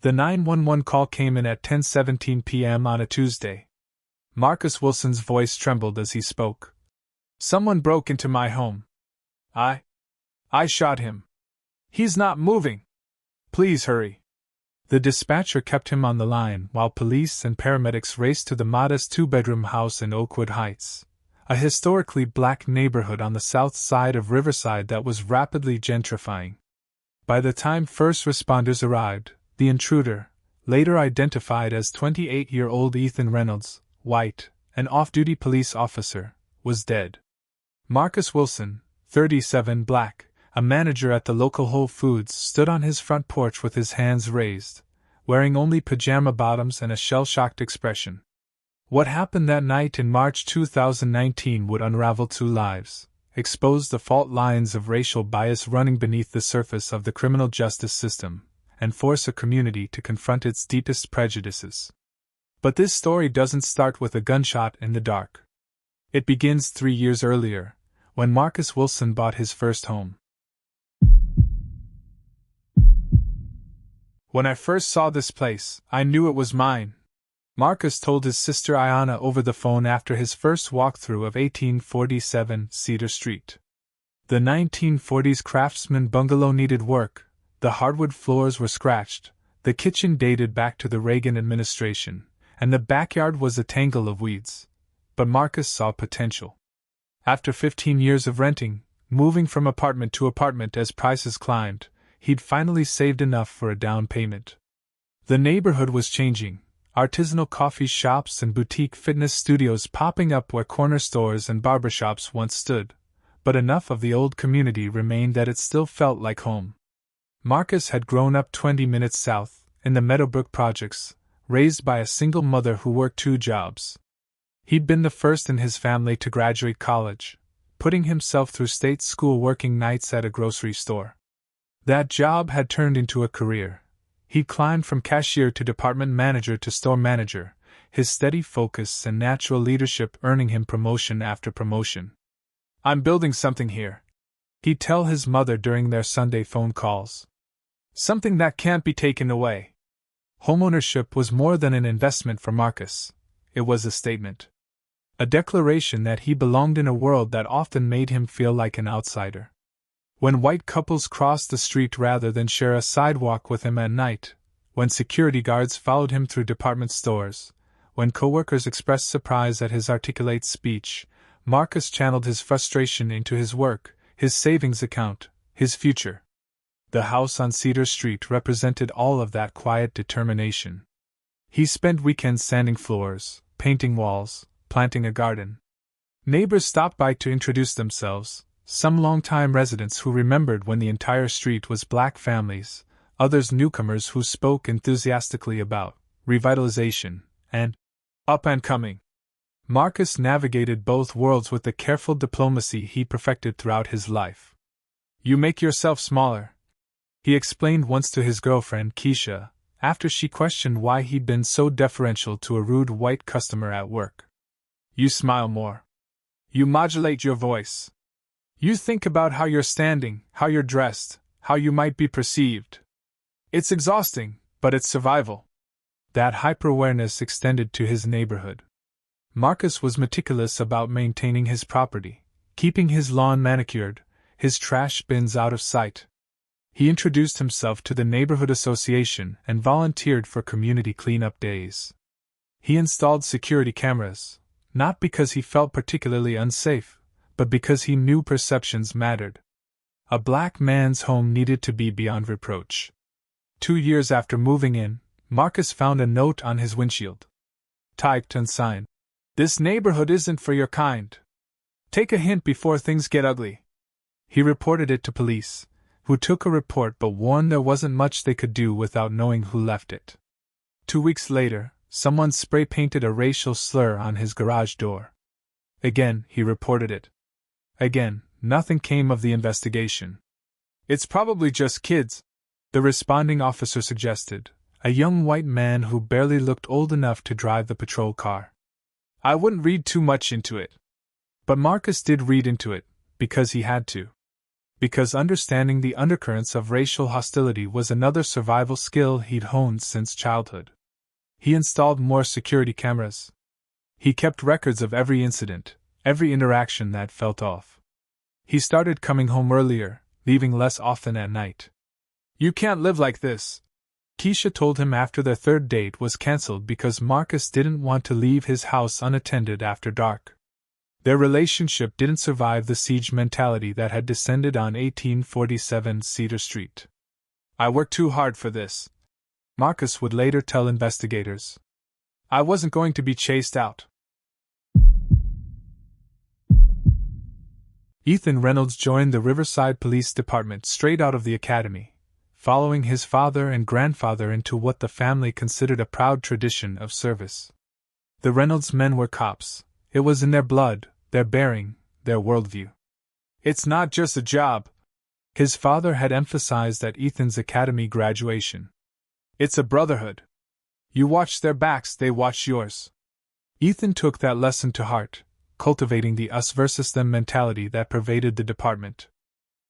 The 911 call came in at 10:17 p.m. on a Tuesday. Marcus Wilson's voice trembled as he spoke. Someone broke into my home. I shot him. He's not moving. Please hurry. The dispatcher kept him on the line while police and paramedics raced to the modest two-bedroom house in Oakwood Heights, a historically black neighborhood on the south side of Riverside that was rapidly gentrifying. By the time first responders arrived, the intruder, later identified as 28-year-old Ethan Reynolds, white, an off-duty police officer, was dead. Marcus Wilson, 37, black, a manager at the local Whole Foods, stood on his front porch with his hands raised, wearing only pajama bottoms and a shell-shocked expression. What happened that night in March 2019 would unravel two lives, expose the fault lines of racial bias running beneath the surface of the criminal justice system, and force a community to confront its deepest prejudices. But this story doesn't start with a gunshot in the dark. It begins 3 years earlier, when Marcus Wilson bought his first home. When I first saw this place, I knew it was mine, Marcus told his sister Ayanna over the phone after his first walkthrough of 1847 Cedar Street. The 1940s craftsman bungalow needed work, the hardwood floors were scratched, the kitchen dated back to the Reagan administration, and the backyard was a tangle of weeds. But Marcus saw potential. After 15 years of renting, moving from apartment to apartment as prices climbed, he'd finally saved enough for a down payment. The neighborhood was changing, artisanal coffee shops and boutique fitness studios popping up where corner stores and barbershops once stood, but enough of the old community remained that it still felt like home. Marcus had grown up 20 minutes south, in the Meadowbrook projects, raised by a single mother who worked 2 jobs. He'd been the first in his family to graduate college, putting himself through state school working nights at a grocery store. That job had turned into a career. He climbed from cashier to department manager to store manager, his steady focus and natural leadership earning him promotion after promotion. "I'm building something here," he'd tell his mother during their Sunday phone calls. "Something that can't be taken away." Homeownership was more than an investment for Marcus. It was a statement. A declaration that he belonged in a world that often made him feel like an outsider. When white couples crossed the street rather than share a sidewalk with him at night, when security guards followed him through department stores, when coworkers expressed surprise at his articulate speech, Marcus channeled his frustration into his work, his savings account, his future. The house on Cedar Street represented all of that quiet determination. He spent weekends sanding floors, painting walls, planting a garden. Neighbors stopped by to introduce themselves, some longtime residents who remembered when the entire street was black families, others newcomers who spoke enthusiastically about revitalization and up and coming. Marcus navigated both worlds with the careful diplomacy he perfected throughout his life. "You make yourself smaller," he explained once to his girlfriend Keisha, after she questioned why he'd been so deferential to a rude white customer at work. "You smile more. You modulate your voice. You think about how you're standing, how you're dressed, how you might be perceived. It's exhausting, but it's survival." That hyper-awareness extended to his neighborhood. Marcus was meticulous about maintaining his property, keeping his lawn manicured, his trash bins out of sight. He introduced himself to the neighborhood association and volunteered for community cleanup days. He installed security cameras, not because he felt particularly unsafe, but because he knew perceptions mattered. A black man's home needed to be beyond reproach. 2 years after moving in, Marcus found a note on his windshield. Typed and signed, "This neighborhood isn't for your kind. Take a hint before things get ugly." He reported it to police, who took a report but warned there wasn't much they could do without knowing who left it. 2 weeks later, someone spray-painted a racial slur on his garage door. Again, he reported it. Again, nothing came of the investigation. "It's probably just kids," the responding officer suggested, a young white man who barely looked old enough to drive the patrol car. "I wouldn't read too much into it." But Marcus did read into it, because he had to. because understanding the undercurrents of racial hostility was another survival skill he'd honed since childhood. He installed more security cameras. He kept records of every incident, every interaction that felt off. He started coming home earlier, leaving less often at night. "You can't live like this," Keisha told him after their third date was cancelled because Marcus didn't want to leave his house unattended after dark. Their relationship didn't survive the siege mentality that had descended on 1847 Cedar Street. "I worked too hard for this," Marcus would later tell investigators. "I wasn't going to be chased out." Ethan Reynolds joined the Riverside Police Department straight out of the academy, following his father and grandfather into what the family considered a proud tradition of service. The Reynolds men were cops. It was in their blood, their bearing, their worldview. "It's not just a job," his father had emphasized at Ethan's academy graduation. "It's a brotherhood. You watch their backs, they watch yours." Ethan took that lesson to heart, cultivating the us versus them mentality that pervaded the department.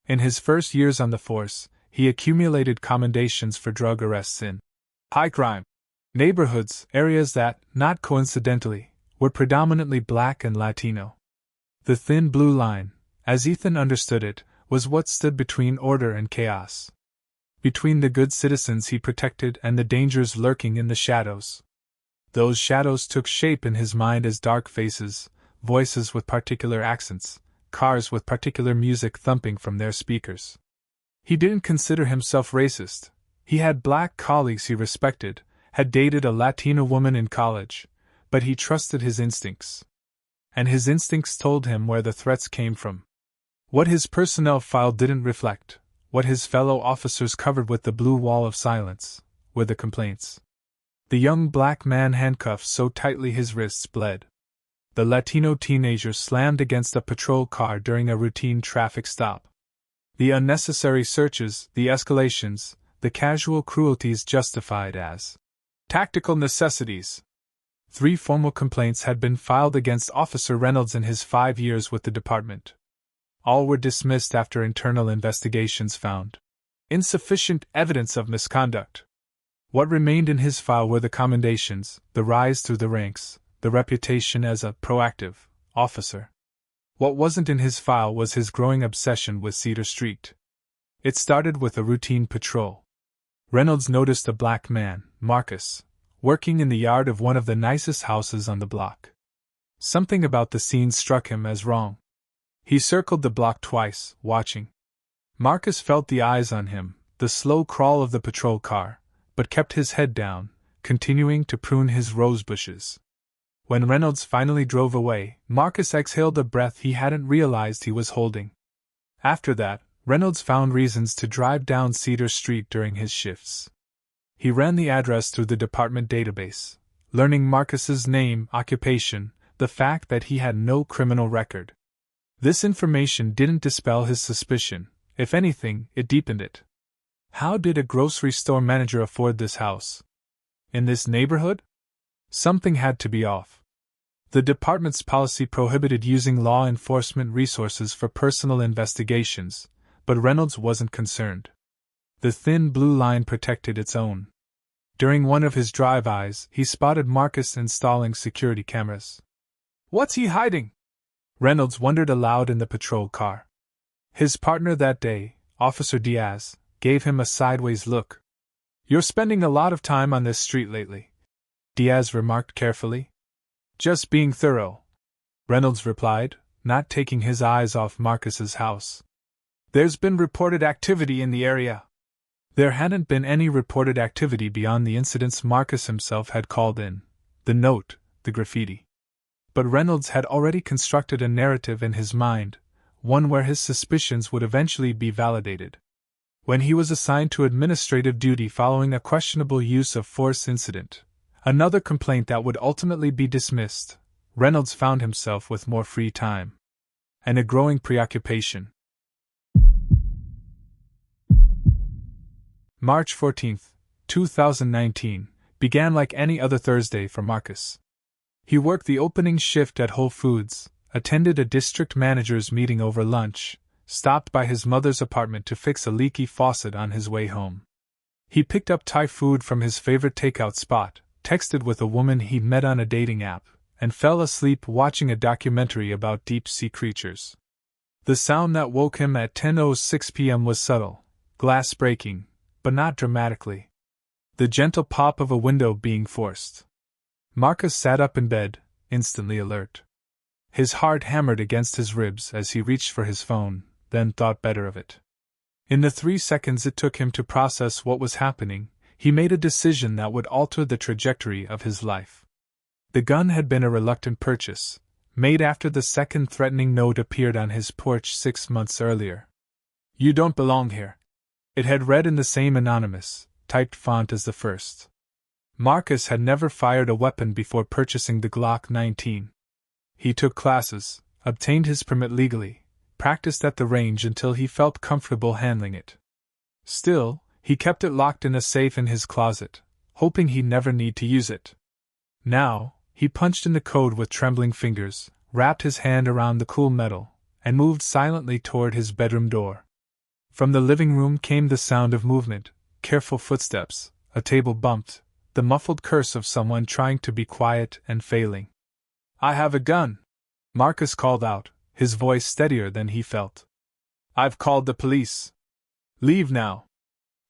In his first years on the force, he accumulated commendations for drug arrests in high-crime neighborhoods, areas that, not coincidentally, were predominantly black and Latino. The thin blue line, as Ethan understood it, was what stood between order and chaos. Between the good citizens he protected and the dangers lurking in the shadows. Those shadows took shape in his mind as dark faces, voices with particular accents, cars with particular music thumping from their speakers. He didn't consider himself racist. He had black colleagues he respected, had dated a Latina woman in college, but he trusted his instincts. And his instincts told him where the threats came from. What his personnel file didn't reflect, what his fellow officers covered with the blue wall of silence, were the complaints. The young black man handcuffed so tightly his wrists bled. The Latino teenager slammed against a patrol car during a routine traffic stop. The unnecessary searches, the escalations, the casual cruelties justified as tactical necessities. 3 formal complaints had been filed against Officer Reynolds in his 5 years with the department. All were dismissed after internal investigations found insufficient evidence of misconduct. What remained in his file were the commendations, the rise through the ranks, the reputation as a proactive officer. What wasn't in his file was his growing obsession with Cedar Street. It started with a routine patrol. Reynolds noticed a black man, Marcus, working in the yard of one of the nicest houses on the block. Something about the scene struck him as wrong. He circled the block twice, watching. Marcus felt the eyes on him, the slow crawl of the patrol car, but kept his head down, continuing to prune his rose bushes. When Reynolds finally drove away, Marcus exhaled a breath he hadn't realized he was holding. After that, Reynolds found reasons to drive down Cedar Street during his shifts. He ran the address through the department database, learning Marcus's name, occupation, the fact that he had no criminal record. This information didn't dispel his suspicion. If anything, it deepened it. How did a grocery store manager afford this house? In this neighborhood? Something had to be off. The department's policy prohibited using law enforcement resources for personal investigations, but Reynolds wasn't concerned. The thin blue line protected its own. During one of his drive-bys, he spotted Marcus installing security cameras. "What's he hiding?" Reynolds wondered aloud in the patrol car. His partner that day, Officer Diaz, gave him a sideways look. "You're spending a lot of time on this street lately," Diaz remarked carefully. "Just being thorough," Reynolds replied, not taking his eyes off Marcus's house. "There's been reported activity in the area." There hadn't been any reported activity beyond the incidents Marcus himself had called in, the note, the graffiti. But Reynolds had already constructed a narrative in his mind, one where his suspicions would eventually be validated. When he was assigned to administrative duty following a questionable use of force incident, another complaint that would ultimately be dismissed, Reynolds found himself with more free time. And a growing preoccupation. March 14, 2019, began like any other Thursday for Marcus. He worked the opening shift at Whole Foods, attended a district manager's meeting over lunch, stopped by his mother's apartment to fix a leaky faucet on his way home. He picked up Thai food from his favorite takeout spot, texted with a woman he'd met on a dating app, and fell asleep watching a documentary about deep-sea creatures. The sound that woke him at 10:06 p.m. was subtle, glass breaking, but not dramatically. The gentle pop of a window being forced. Marcus sat up in bed, instantly alert. His heart hammered against his ribs as he reached for his phone, then thought better of it. In the 3 seconds it took him to process what was happening, he made a decision that would alter the trajectory of his life. The gun had been a reluctant purchase, made after the second threatening note appeared on his porch 6 months earlier. "You don't belong here," it had read in the same anonymous, typed font as the first. Marcus had never fired a weapon before purchasing the Glock 19. He took classes, obtained his permit legally, practiced at the range until he felt comfortable handling it. Still, he kept it locked in a safe in his closet, hoping he'd never need to use it. Now, he punched in the code with trembling fingers, wrapped his hand around the cool metal, and moved silently toward his bedroom door. From the living room came the sound of movement, careful footsteps, a table bumped, the muffled curse of someone trying to be quiet and failing. "I have a gun," Marcus called out, his voice steadier than he felt. "I've called the police. Leave now."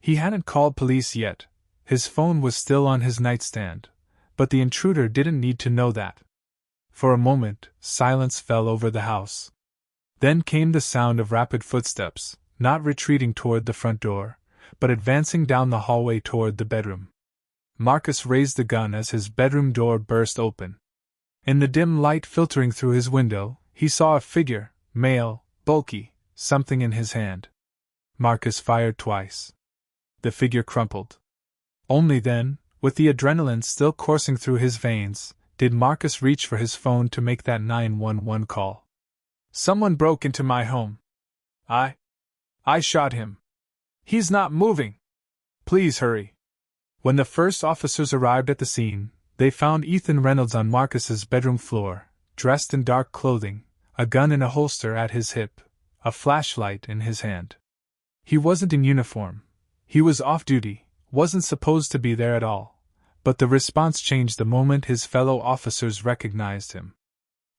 He hadn't called police yet, his phone was still on his nightstand, but the intruder didn't need to know that. For a moment, silence fell over the house. Then came the sound of rapid footsteps, not retreating toward the front door, but advancing down the hallway toward the bedroom. Marcus raised the gun as his bedroom door burst open. In the dim light filtering through his window, he saw a figure, male, bulky, something in his hand. Marcus fired twice. The figure crumpled. Only then, with the adrenaline still coursing through his veins, did Marcus reach for his phone to make that 911 call. "Someone broke into my home. I shot him. He's not moving. Please hurry." When the first officers arrived at the scene, they found Ethan Reynolds on Marcus's bedroom floor, dressed in dark clothing, a gun in a holster at his hip, a flashlight in his hand. He wasn't in uniform. He was off duty, wasn't supposed to be there at all, but the response changed the moment his fellow officers recognized him.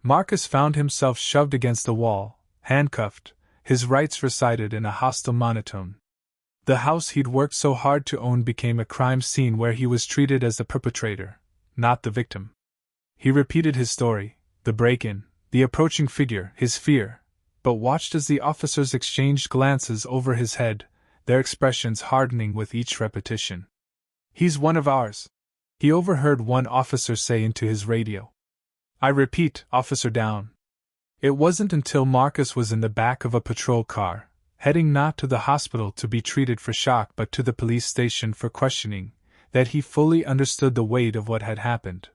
Marcus found himself shoved against the wall, handcuffed, his rights recited in a hostile monotone. The house he'd worked so hard to own became a crime scene where he was treated as the perpetrator, not the victim. He repeated his story, the break-in, the approaching figure, his fear, but watched as the officers exchanged glances over his head, their expressions hardening with each repetition. "He's one of ours," he overheard one officer say into his radio. "I repeat, officer down." It wasn't until Marcus was in the back of a patrol car, heading not to the hospital to be treated for shock but to the police station for questioning, that he fully understood the weight of what had happened.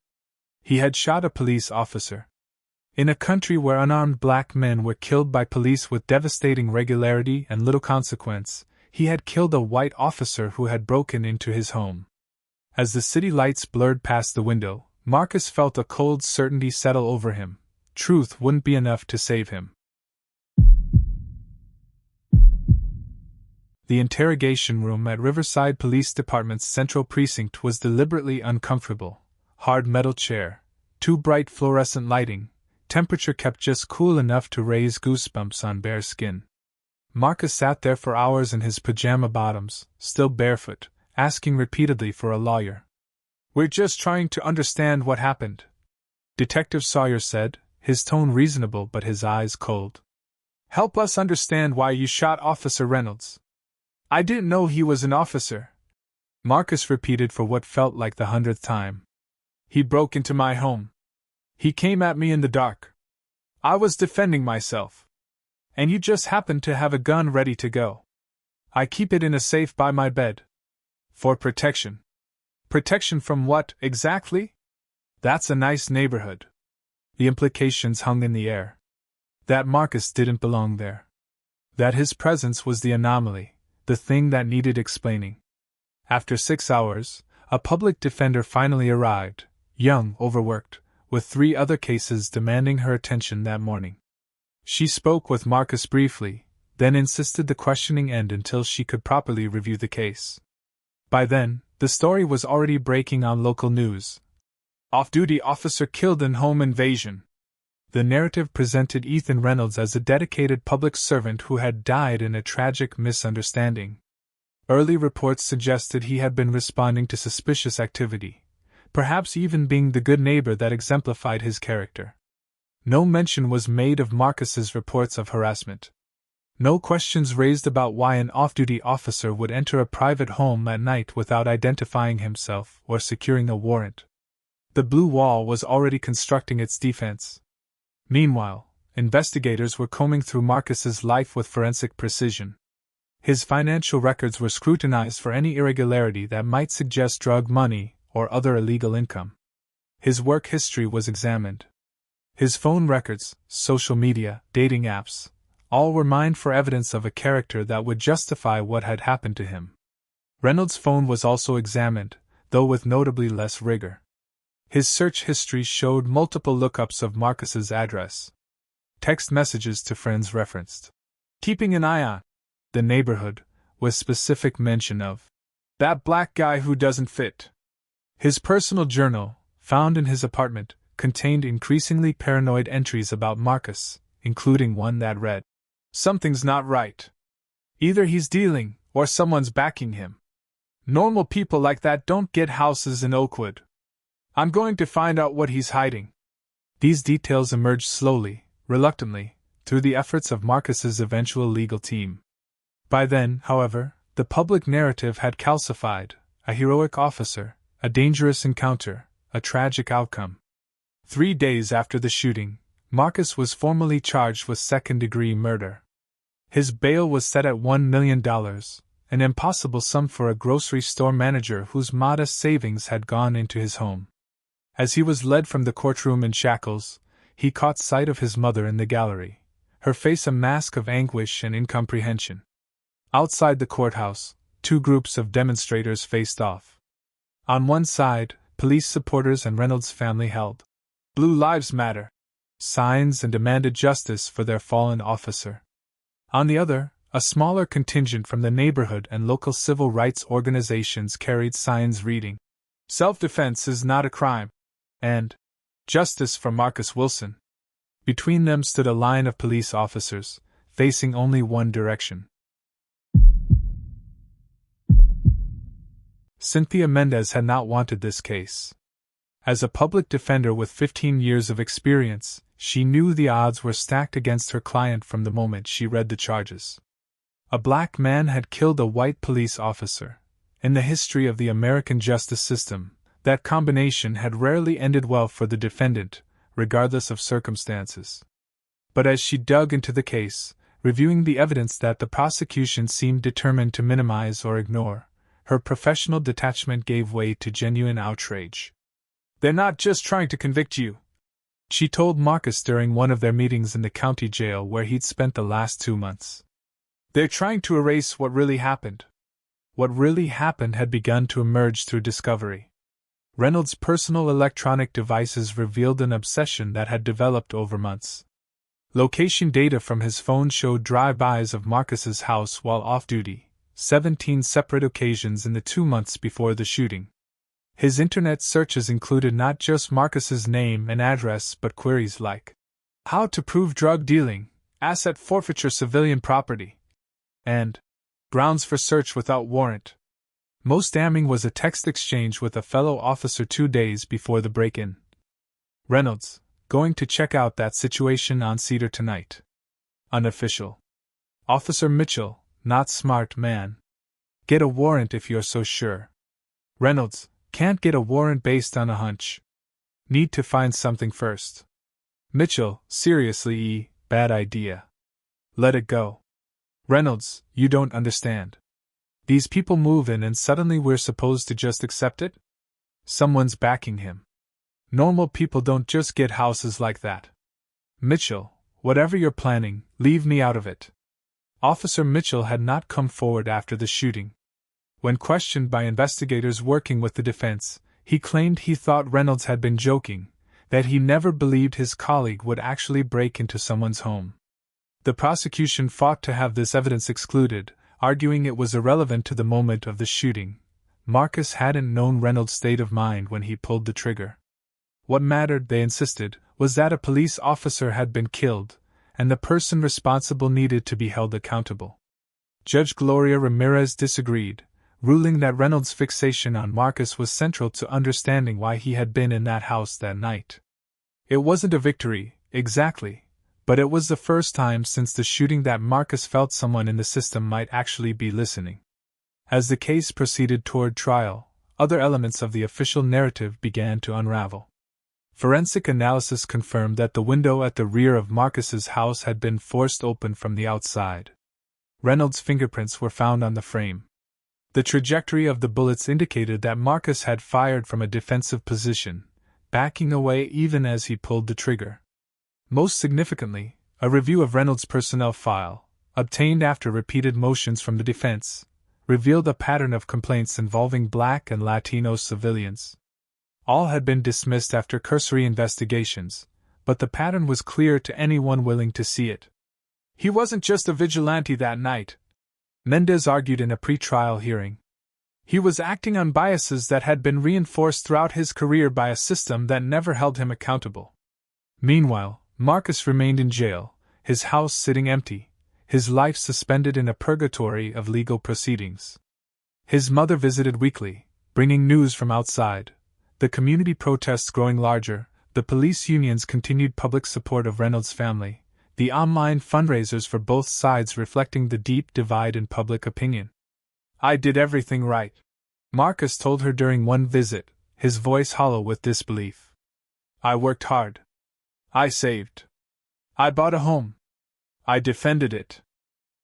He had shot a police officer. In a country where unarmed black men were killed by police with devastating regularity and little consequence, he had killed a white officer who had broken into his home. As the city lights blurred past the window, Marcus felt a cold certainty settle over him. Truth wouldn't be enough to save him. The interrogation room at Riverside Police Department's Central Precinct was deliberately uncomfortable. Hard metal chair, too bright fluorescent lighting, temperature kept just cool enough to raise goosebumps on bare skin. Marcus sat there for hours in his pajama bottoms, still barefoot, asking repeatedly for a lawyer. "We're just trying to understand what happened," Detective Sawyer said, his tone reasonable but his eyes cold. "Help us understand why you shot Officer Reynolds." "I didn't know he was an officer," Marcus repeated for what felt like the 100th time. "He broke into my home. He came at me in the dark. I was defending myself. And you just happened to have a gun ready to go. I keep it in a safe by my bed. For protection." "Protection from what, exactly?" "That's a nice neighborhood." The implications hung in the air. That Marcus didn't belong there. That his presence was the anomaly, the thing that needed explaining. After 6 hours, a public defender finally arrived, young, overworked, with 3 other cases demanding her attention that morning. She spoke with Marcus briefly, then insisted the questioning end until she could properly review the case. By then, the story was already breaking on local news. Off-duty officer killed in home invasion. The narrative presented Ethan Reynolds as a dedicated public servant who had died in a tragic misunderstanding. Early reports suggested he had been responding to suspicious activity, perhaps even being the good neighbor that exemplified his character. No mention was made of Marcus's reports of harassment. No questions raised about why an off-duty officer would enter a private home at night without identifying himself or securing a warrant. The Blue Wall was already constructing its defense. Meanwhile, investigators were combing through Marcus's life with forensic precision. His financial records were scrutinized for any irregularity that might suggest drug money or other illegal income. His work history was examined. His phone records, social media, dating apps, all were mined for evidence of a character that would justify what had happened to him. Reynolds' phone was also examined, though with notably less rigor. His search history showed multiple lookups of Marcus's address. Text messages to friends referenced keeping an eye on the neighborhood, with specific mention of that black guy who doesn't fit. His personal journal, found in his apartment, contained increasingly paranoid entries about Marcus, including one that read, "Something's not right. Either he's dealing, or someone's backing him. Normal people like that don't get houses in Oakwood. I'm going to find out what he's hiding." These details emerged slowly, reluctantly, through the efforts of Marcus's eventual legal team. By then, however, the public narrative had calcified: a heroic officer, a dangerous encounter, a tragic outcome. 3 days after the shooting, Marcus was formally charged with second-degree murder. His bail was set at $1 million, an impossible sum for a grocery store manager whose modest savings had gone into his home. As he was led from the courtroom in shackles, he caught sight of his mother in the gallery, her face a mask of anguish and incomprehension. Outside the courthouse, 2 groups of demonstrators faced off. On one side, police supporters and Reynolds' family held "Blue Lives Matter" signs and demanded justice for their fallen officer. On the other, a smaller contingent from the neighborhood and local civil rights organizations carried signs reading, "Self-defense is not a crime," and "Justice for Marcus Wilson." Between them stood a line of police officers, facing only one direction. Cynthia Mendez had not wanted this case. As a public defender with 15 years of experience, she knew the odds were stacked against her client from the moment she read the charges. A black man had killed a white police officer. In the history of the American justice system, that combination had rarely ended well for the defendant, regardless of circumstances. But as she dug into the case, reviewing the evidence that the prosecution seemed determined to minimize or ignore, her professional detachment gave way to genuine outrage. "They're not just trying to convict you," she told Marcus during one of their meetings in the county jail where he'd spent the last 2 months. "They're trying to erase what really happened." What really happened had begun to emerge through discovery. Reynolds' personal electronic devices revealed an obsession that had developed over months. Location data from his phone showed drive-bys of Marcus's house while off-duty, 17 separate occasions in the 2 months before the shooting. His internet searches included not just Marcus's name and address but queries like, "How to prove drug dealing, asset forfeiture civilian property," and "Grounds for search without warrant." Most damning was a text exchange with a fellow officer 2 days before the break-in. "Reynolds, going to check out that situation on Cedar tonight." Unofficial. "Officer Mitchell, not smart man. Get a warrant if you're so sure." Reynolds, "Can't get a warrant based on a hunch. Need to find something first." Mitchell, "Seriously, bad idea. Let it go." Reynolds, "You don't understand. These people move in and suddenly we're supposed to just accept it? Someone's backing him. Normal people don't just get houses like that." Mitchell, "Whatever you're planning, leave me out of it." Officer Mitchell had not come forward after the shooting. When questioned by investigators working with the defense, he claimed he thought Reynolds had been joking, that he never believed his colleague would actually break into someone's home. The prosecution fought to have this evidence excluded, arguing it was irrelevant to the moment of the shooting. Marcus hadn't known Reynolds' state of mind when he pulled the trigger. What mattered, they insisted, was that a police officer had been killed, and the person responsible needed to be held accountable. Judge Gloria Ramirez disagreed, ruling that Reynolds' fixation on Marcus was central to understanding why he had been in that house that night. It wasn't a victory, exactly, but it was the first time since the shooting that Marcus felt someone in the system might actually be listening. As the case proceeded toward trial, other elements of the official narrative began to unravel. Forensic analysis confirmed that the window at the rear of Marcus's house had been forced open from the outside. Reynolds' fingerprints were found on the frame. The trajectory of the bullets indicated that Marcus had fired from a defensive position, backing away even as he pulled the trigger. Most significantly, a review of Reynolds' personnel file, obtained after repeated motions from the defense, revealed a pattern of complaints involving Black and Latino civilians. All had been dismissed after cursory investigations, but the pattern was clear to anyone willing to see it. He wasn't just a vigilante that night, Mendez argued in a pre-trial hearing. He was acting on biases that had been reinforced throughout his career by a system that never held him accountable. Meanwhile, Marcus remained in jail, his house sitting empty, his life suspended in a purgatory of legal proceedings. His mother visited weekly, bringing news from outside. The community protests growing larger, the police union's continued public support of Reynolds' family, the online fundraisers for both sides reflecting the deep divide in public opinion. "I did everything right," Marcus told her during one visit, his voice hollow with disbelief. "I worked hard. I saved. I bought a home. I defended it.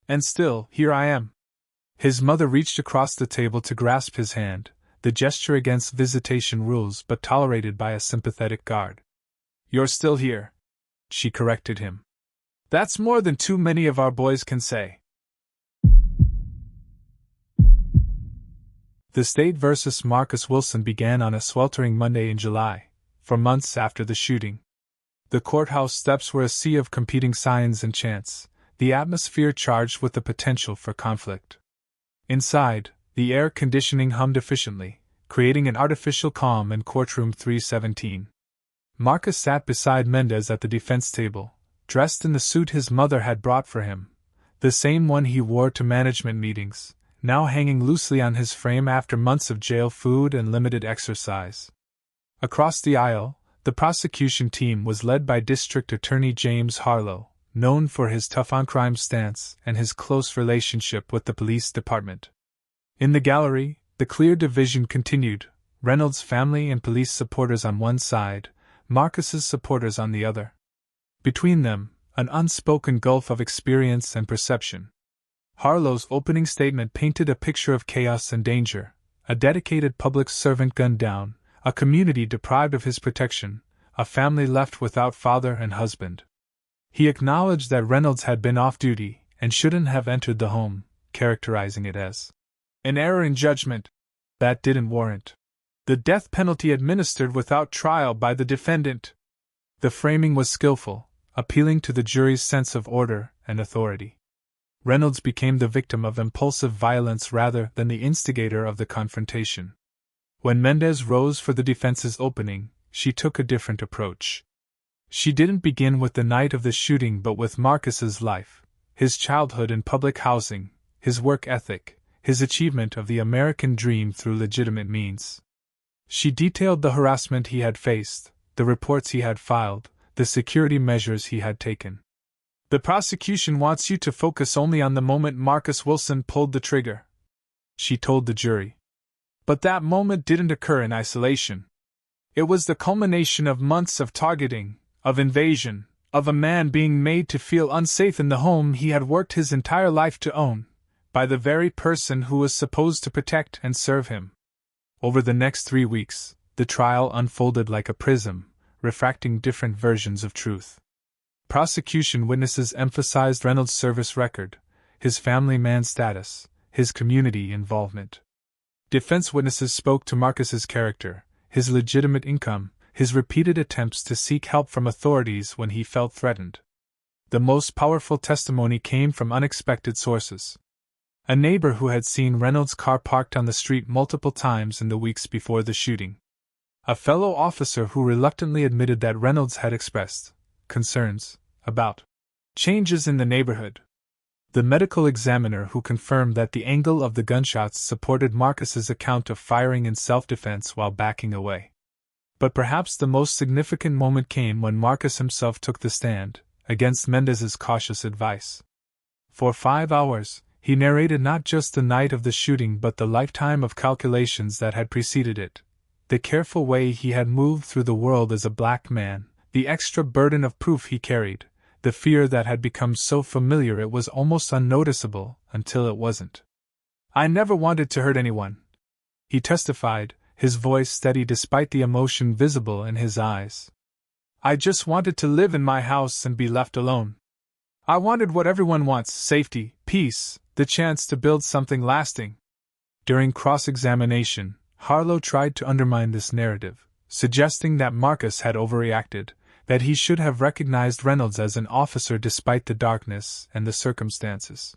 And still, here I am." His mother reached across the table to grasp his hand, the gesture against visitation rules but tolerated by a sympathetic guard. "You're still here," she corrected him. "That's more than too many of our boys can say." The state versus Marcus Wilson began on a sweltering Monday in July, for months after the shooting. The courthouse steps were a sea of competing signs and chants, the atmosphere charged with the potential for conflict. Inside, the air conditioning hummed efficiently, creating an artificial calm in courtroom 317. Marcus sat beside Mendez at the defense table, dressed in the suit his mother had brought for him, the same one he wore to management meetings, now hanging loosely on his frame after months of jail food and limited exercise. Across the aisle, the prosecution team was led by District Attorney James Harlow, known for his tough-on-crime stance and his close relationship with the police department. In the gallery, the clear division continued, Reynolds' family and police supporters on one side, Marcus's supporters on the other. Between them, an unspoken gulf of experience and perception. Harlow's opening statement painted a picture of chaos and danger, a dedicated public servant gunned down, a community deprived of his protection, a family left without father and husband. He acknowledged that Reynolds had been off duty and shouldn't have entered the home, characterizing it as an error in judgment that didn't warrant the death penalty administered without trial by the defendant. The framing was skillful, appealing to the jury's sense of order and authority. Reynolds became the victim of impulsive violence rather than the instigator of the confrontation. When Mendez rose for the defense's opening, she took a different approach. She didn't begin with the night of the shooting but with Marcus's life, his childhood in public housing, his work ethic, his achievement of the American dream through legitimate means. She detailed the harassment he had faced, the reports he had filed, the security measures he had taken. "The prosecution wants you to focus only on the moment Marcus Wilson pulled the trigger," she told the jury. But that moment didn't occur in isolation. It was the culmination of months of targeting, of invasion, of a man being made to feel unsafe in the home he had worked his entire life to own, by the very person who was supposed to protect and serve him. Over the next 3 weeks, the trial unfolded like a prism, refracting different versions of truth. Prosecution witnesses emphasized Reynolds' service record, his family man status, his community involvement. Defense witnesses spoke to Marcus's character, his legitimate income, his repeated attempts to seek help from authorities when he felt threatened. The most powerful testimony came from unexpected sources. A neighbor who had seen Reynolds' car parked on the street multiple times in the weeks before the shooting. A fellow officer who reluctantly admitted that Reynolds had expressed concerns about changes in the neighborhood. The medical examiner who confirmed that the angle of the gunshots supported Marcus's account of firing in self-defense while backing away. But perhaps the most significant moment came when Marcus himself took the stand, against Mendez's cautious advice. For 5 hours, he narrated not just the night of the shooting but the lifetime of calculations that had preceded it, the careful way he had moved through the world as a black man, the extra burden of proof he carried, the fear that had become so familiar it was almost unnoticeable until it wasn't. "I never wanted to hurt anyone," he testified, his voice steady despite the emotion visible in his eyes. "I just wanted to live in my house and be left alone. I wanted what everyone wants: safety, peace, the chance to build something lasting." During cross-examination, Harlow tried to undermine this narrative, suggesting that Marcus had overreacted, that he should have recognized Reynolds as an officer despite the darkness and the circumstances.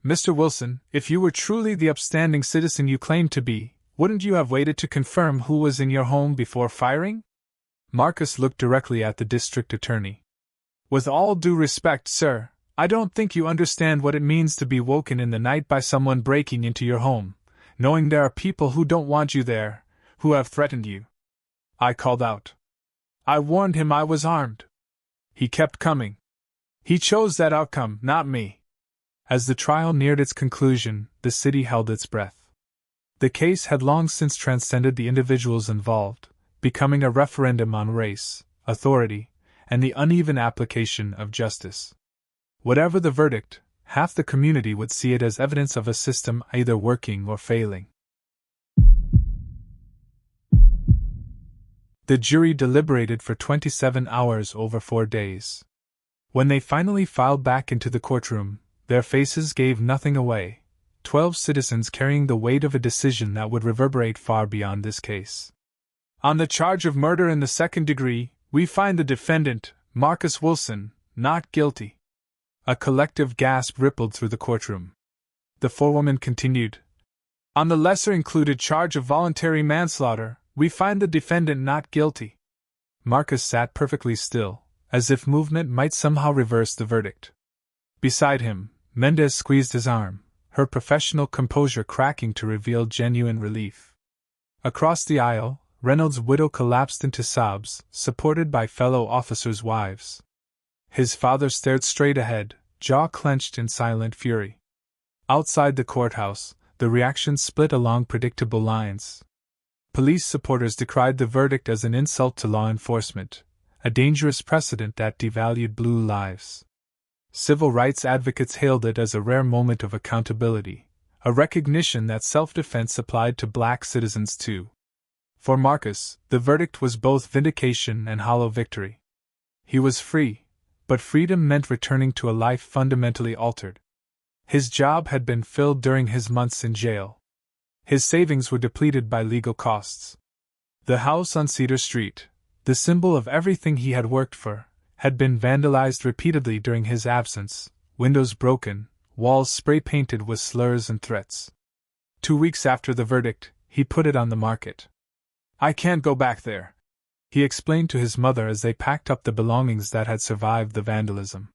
"Mr. Wilson, if you were truly the upstanding citizen you claimed to be, wouldn't you have waited to confirm who was in your home before firing?" Marcus looked directly at the district attorney. "With all due respect, sir, I don't think you understand what it means to be woken in the night by someone breaking into your home, knowing there are people who don't want you there, who have threatened you." I called out. "I warned him I was armed. He kept coming. He chose that outcome, not me." As the trial neared its conclusion, the city held its breath. The case had long since transcended the individuals involved, becoming a referendum on race, authority, and the uneven application of justice. Whatever the verdict, half the community would see it as evidence of a system either working or failing. The jury deliberated for 27 hours over 4 days. When they finally filed back into the courtroom, their faces gave nothing away. 12 citizens carrying the weight of a decision that would reverberate far beyond this case. "On the charge of murder in the second degree, we find the defendant, Marcus Wilson, not guilty." A collective gasp rippled through the courtroom. The forewoman continued. "On the lesser included charge of voluntary manslaughter, we find the defendant not guilty." Marcus sat perfectly still, as if movement might somehow reverse the verdict. Beside him, Mendez squeezed his arm, her professional composure cracking to reveal genuine relief. Across the aisle, Reynolds' widow collapsed into sobs, supported by fellow officers' wives. His father stared straight ahead, jaw clenched in silent fury. Outside the courthouse, the reaction split along predictable lines. Police supporters decried the verdict as an insult to law enforcement, a dangerous precedent that devalued blue lives. Civil rights advocates hailed it as a rare moment of accountability, a recognition that self-defense applied to black citizens too. For Marcus, the verdict was both vindication and hollow victory. He was free, but freedom meant returning to a life fundamentally altered. His job had been filled during his months in jail. His savings were depleted by legal costs. The house on Cedar Street, the symbol of everything he had worked for, had been vandalized repeatedly during his absence, windows broken, walls spray-painted with slurs and threats. 2 weeks after the verdict, he put it on the market. "I can't go back there," he explained to his mother as they packed up the belongings that had survived the vandalism.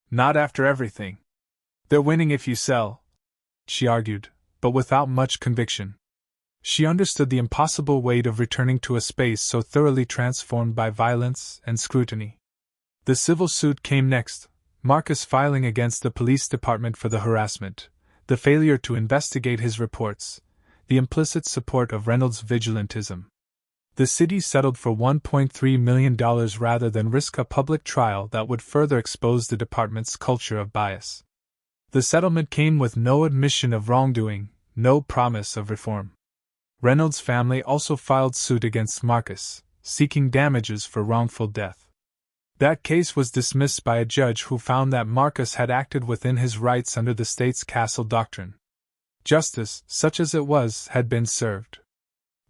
"Not after everything." "They're winning if you sell," she argued, but without much conviction. She understood the impossible weight of returning to a space so thoroughly transformed by violence and scrutiny. The civil suit came next, Marcus filing against the police department for the harassment, the failure to investigate his reports, the implicit support of Reynolds' vigilantism. The city settled for $1.3 million rather than risk a public trial that would further expose the department's culture of bias. The settlement came with no admission of wrongdoing, no promise of reform. Reynolds' family also filed suit against Marcus, seeking damages for wrongful death. That case was dismissed by a judge who found that Marcus had acted within his rights under the state's castle doctrine. Justice, such as it was, had been served.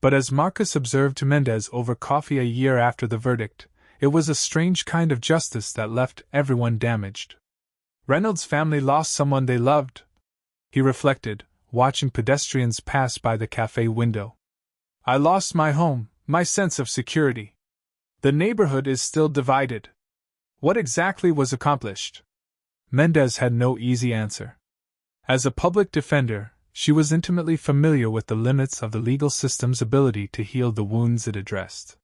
But as Marcus observed to Mendez over coffee a year after the verdict, It was a strange kind of justice that left everyone damaged. Reynolds' family lost someone they loved, he reflected, watching pedestrians pass by the cafe window. I lost my home, my sense of security. The neighborhood is still divided. What exactly was accomplished? Mendez had no easy answer. As a public defender, she was intimately familiar with the limits of the legal system's ability to heal the wounds it addressed.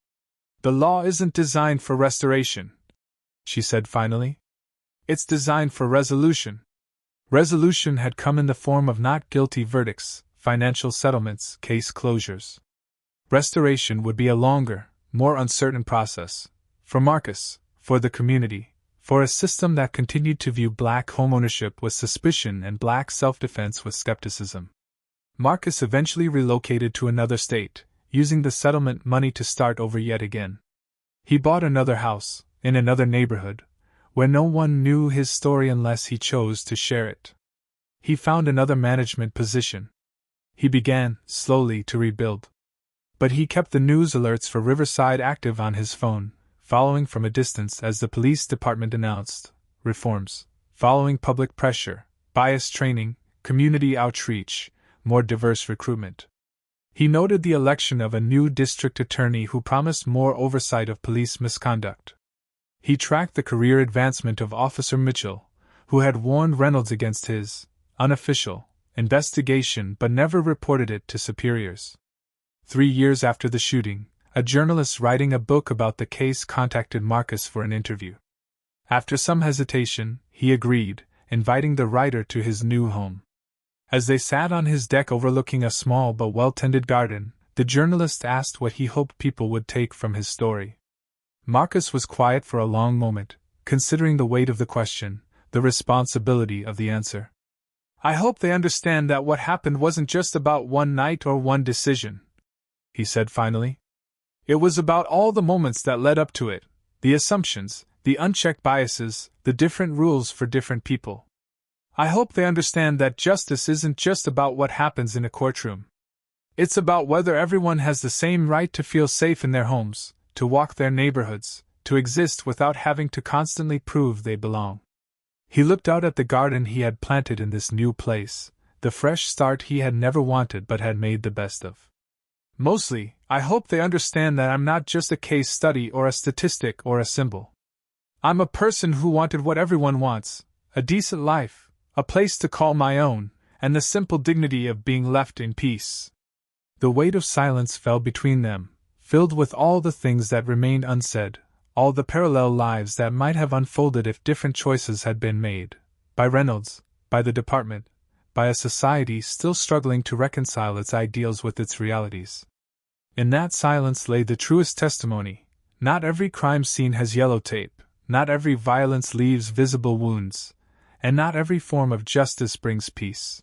The law isn't designed for restoration, she said finally. It's designed for resolution. Resolution had come in the form of not guilty verdicts, financial settlements, case closures. Restoration would be a longer, more uncertain process. For Marcus, for the community, for a system that continued to view black homeownership with suspicion and black self-defense with skepticism. Marcus eventually relocated to another state, using the settlement money to start over yet again. He bought another house, in another neighborhood, where no one knew his story unless he chose to share it. He found another management position. He began, slowly, to rebuild. But he kept the news alerts for Riverside active on his phone, following from a distance as the police department announced reforms, following public pressure, bias training, community outreach, more diverse recruitment. He noted the election of a new district attorney who promised more oversight of police misconduct. He tracked the career advancement of Officer Mitchell, who had warned Reynolds against his unofficial investigation but never reported it to superiors. 3 years after the shooting, a journalist writing a book about the case contacted Marcus for an interview. After some hesitation, he agreed, inviting the writer to his new home. As they sat on his deck overlooking a small but well-tended garden, the journalist asked what he hoped people would take from his story. Marcus was quiet for a long moment, considering the weight of the question, the responsibility of the answer. I hope they understand that what happened wasn't just about one night or one decision, he said finally. It was about all the moments that led up to it, the assumptions, the unchecked biases, the different rules for different people. I hope they understand that justice isn't just about what happens in a courtroom. It's about whether everyone has the same right to feel safe in their homes, to walk their neighborhoods, to exist without having to constantly prove they belong. He looked out at the garden he had planted in this new place, the fresh start he had never wanted but had made the best of. Mostly, I hope they understand that I'm not just a case study or a statistic or a symbol. I'm a person who wanted what everyone wants, a decent life, a place to call my own, and the simple dignity of being left in peace. The weight of silence fell between them, filled with all the things that remained unsaid, all the parallel lives that might have unfolded if different choices had been made, by Reynolds, by the department, by a society still struggling to reconcile its ideals with its realities. In that silence lay the truest testimony. Not every crime scene has yellow tape, not every violence leaves visible wounds, and not every form of justice brings peace.